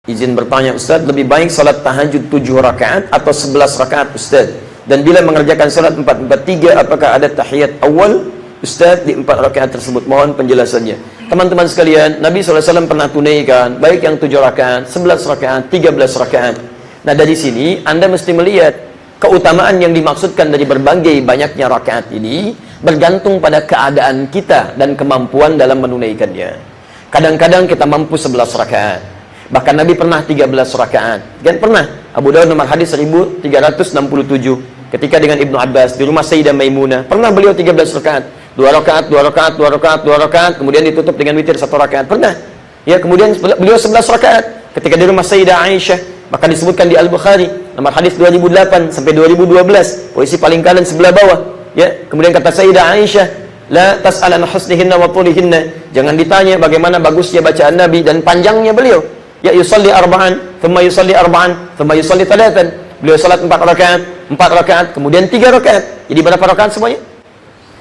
Izin bertanya Ustaz, lebih baik salat tahajud 7 rakaat atau 11 rakaat Ustaz? Dan bila mengerjakan salat 4-4-3, apakah ada tahiyat awal Ustaz di 4 rakaat tersebut? Mohon penjelasannya. Teman-teman sekalian, Nabi SAW pernah tunaikan baik yang 7 rakaat, 11 rakaat, 13 rakaat. Nah dari sini Anda mesti melihat keutamaan yang dimaksudkan dari berbagai banyaknya rakaat ini bergantung pada keadaan kita dan kemampuan dalam menunaikannya. Kadang-kadang kita mampu 11 rakaat. Bahkan Nabi pernah 13 rakaat. Kan pernah. Abu Dawud nomor hadis 1367. Ketika dengan Ibnu Abbas di rumah Sayyidah Maimunah, pernah beliau 13 rakaat. 2 rakaat, 2 rakaat, 2 rakaat, 2 rakaat, kemudian ditutup dengan witir 1 rakaat. Pernah. Ya, kemudian beliau 11 rakaat ketika di rumah Sayyidah Aisyah. Maka disebutkan di Al-Bukhari nomor hadis 2008 sampai 2012, posisi paling kanan sebelah bawah. Ya, kemudian kata Sayyidah Aisyah, la tas'alan husnihinna wa tulihinna. Jangan ditanya bagaimana bagusnya bacaan Nabi dan panjangnya beliau. Ya yusalli arba'an, thumma yusalli arba'an, thumma yusalli thalathan. Beliau salat 4 rakaat, 4 rakaat, kemudian 3 rakaat. Jadi berapa rakaat semuanya?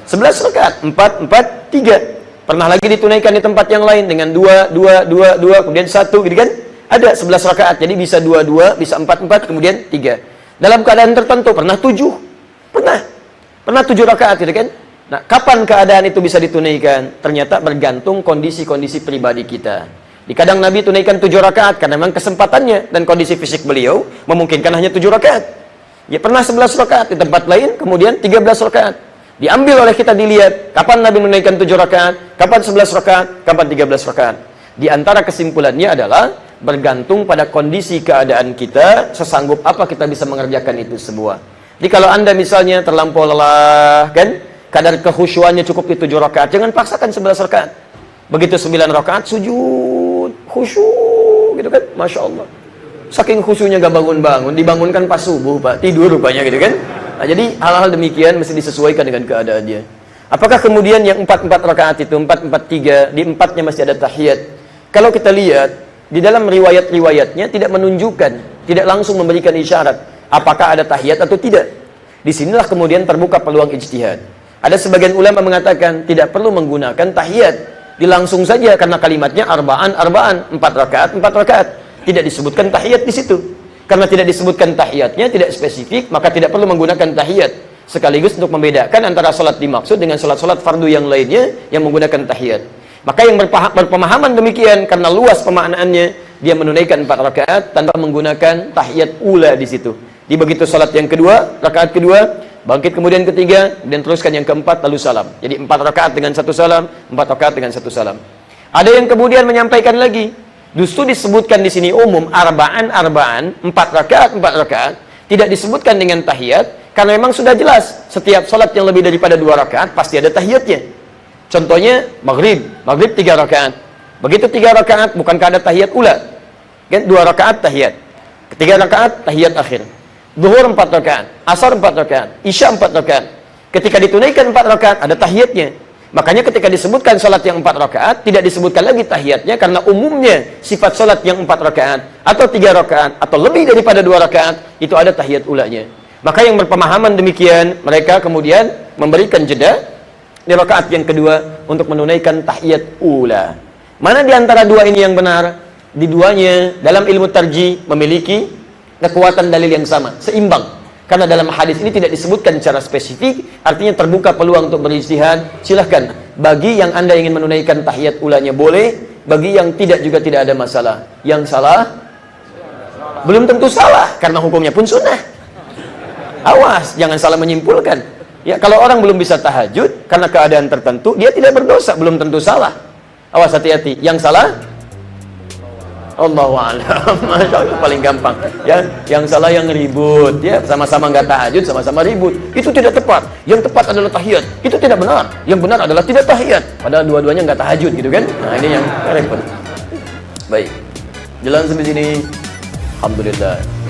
11 rakaat, 4, 4, 3. Pernah lagi ditunaikan di tempat yang lain dengan 2, 2, 2, 2, kemudian 1, gitu kan? Ada 11 rakaat. Jadi bisa 2, 2, bisa 4, 4, kemudian 3. Dalam keadaan tertentu pernah 7. Pernah 7 rakaat, gitu kan? Nah, kapan keadaan itu bisa ditunaikan? Ternyata bergantung kondisi-kondisi pribadi kita. Di kadang Nabi tunaikan 7 rakaat karena memang kesempatannya dan kondisi fisik beliau memungkinkan hanya 7 rakaat. Ya pernah 11 rakaat di tempat lain, kemudian 13 rakaat. Diambil oleh kita dilihat kapan Nabi menunaikan 7 rakaat, kapan 11 rakaat, kapan 13 rakaat. Di antara kesimpulannya adalah bergantung pada kondisi keadaan kita, sesanggup apa kita bisa mengerjakan itu semua. Jadi kalau Anda misalnya terlampau lelah, kan? Kadar kekhusyuannya cukup di 7 rakaat, jangan paksakan 11 rakaat. Begitu 9 rakaat sujud, khusyuk gitu kan, Masya Allah. Saking khusyuknya gak bangun-bangun, dibangunkan pas subuh Pak, tidur rupanya gitu kan. Nah, jadi hal-hal demikian mesti disesuaikan dengan keadaannya. Apakah kemudian yang 4-4 rakaat itu, 4-4-3, di 4-nya masih ada tahiyat? Kalau kita lihat, di dalam riwayat-riwayatnya tidak menunjukkan, tidak langsung memberikan isyarat apakah ada tahiyat atau tidak. Disinilah kemudian terbuka peluang ijtihad. Ada sebagian ulama mengatakan tidak perlu menggunakan tahiyat. Dilangsung saja karena kalimatnya arba'an, 4 rakaat, 4 rakaat. Tidak disebutkan tahiyat di situ. Karena tidak disebutkan tahiyatnya, tidak spesifik, maka tidak perlu menggunakan tahiyat. Sekaligus untuk membedakan antara salat dimaksud dengan salat-salat fardu yang lainnya yang menggunakan tahiyat. Maka yang berpemahaman demikian karena luas pemaknaannya, dia menunaikan 4 rakaat tanpa menggunakan tahiyat ula di situ. Di begitu salat yang kedua, rakaat kedua, bangkit kemudian ketiga, dan teruskan yang keempat lalu salam. Jadi 4 rakaat dengan 1 salam, 4 rakaat dengan 1 salam. Ada yang kemudian menyampaikan lagi, justru disebutkan di sini umum arba'an, 4 rakaat, 4 rakaat, tidak disebutkan dengan tahiyat karena memang sudah jelas setiap salat yang lebih daripada 2 rakaat pasti ada tahiyatnya. Contohnya maghrib 3 rakaat. Begitu 3 rakaat bukankah ada tahiyat ula? Kan 2 rakaat tahiyat. Ketiga rakaat tahiyat akhir. Zuhur 4 rakaat, asar 4 rakaat, isya 4 rakaat. Ketika ditunaikan 4 rakaat ada tahiyatnya. Makanya ketika disebutkan salat yang 4 rakaat tidak disebutkan lagi tahiyatnya karena umumnya sifat salat yang 4 rakaat atau 3 rakaat atau lebih daripada 2 rakaat itu ada tahiyat ulanya. Maka yang berpemahaman demikian mereka kemudian memberikan jeda di rakaat yang kedua untuk menunaikan tahiyat ula. Mana di antara dua ini yang benar? Di duanya dalam ilmu tarjih memiliki kekuatan dalil yang sama, seimbang. Karena dalam hadis ini tidak disebutkan secara spesifik, artinya terbuka peluang untuk berijtihad. Silahkan, bagi yang Anda ingin menunaikan tahiyat ulanya boleh, bagi yang tidak juga tidak ada masalah. Yang salah, belum tentu salah, karena hukumnya pun sunnah. Awas, jangan salah menyimpulkan. Ya, kalau orang belum bisa tahajud, karena keadaan tertentu, dia tidak berdosa, belum tentu salah. Awas, hati-hati. Yang salah, Allahu a'lam. Masya Allah, paling gampang ya, yang salah yang ribut ya, sama-sama nggak tahajud, sama-sama ribut, itu tidak tepat. Yang tepat adalah tahiyat, itu tidak benar. Yang benar adalah tidak tahiyat, padahal dua-duanya nggak tahajud gitu kan. Nah ini yang repot. Baik, jalan sampai sini, alhamdulillah.